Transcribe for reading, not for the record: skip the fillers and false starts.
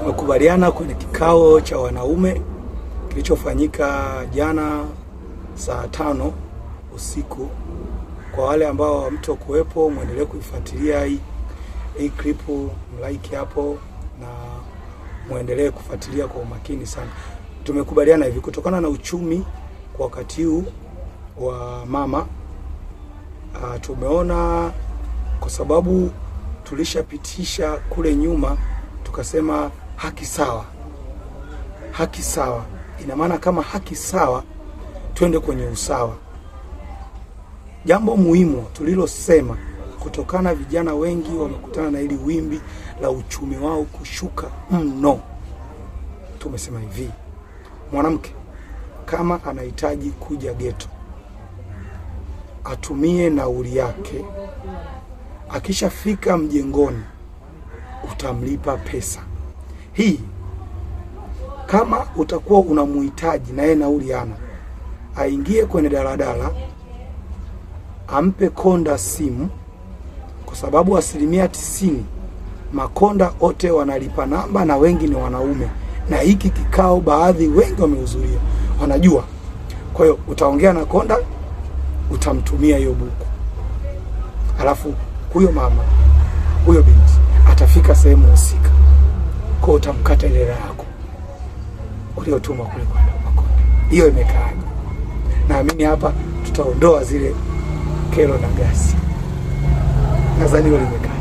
Tumekubaliana kwenye kikao cha wanaume kilichofanyika jana saa 5 usiku. Kwa wale ambao hamtokuwepo, muendelee kuifuatilia hii clip, mlike hapo na muendelee kufuatilia kwa umakini sana. Tumekubaliana hivi, kutokana na uchumi kwa wakati huu wa mama, tumeona kwa sababu tulishapitisha kule nyuma, tukasema haki sawa. Haki sawa ina maana kama haki sawa, twende kwenye usawa. Jambo muhimu tulilosema, kutokana vijana wengi wamekutana na hili wimbi la uchumi wao kushuka mno, tumesema hivi, mwanamke kama anahitaji kuja ghetto, atumie nauli yake. Akishafika mjengoni, utamlipa pesa hii. Kama utakuwa unamuhitaji na yeye nauli ana, aingie kwenye daladala, ampe konda simu, kwa sababu 90% makonda wote wanalipa namba na wengi ni wanaume, na hiki kikao baadhi wengi wamehudhuria, wanajua. Kwa hiyo utaongea na konda, utamtumia hiyo buku, alafu huyo mama, huyo binti atafika sehemu husika, kwa utamkata ile yako uliotuma kule kwa makonda. Hiyo imekaaje? Naamini hapa tutaondoa zile kero na gasi. Nadhani hiyo limekaa.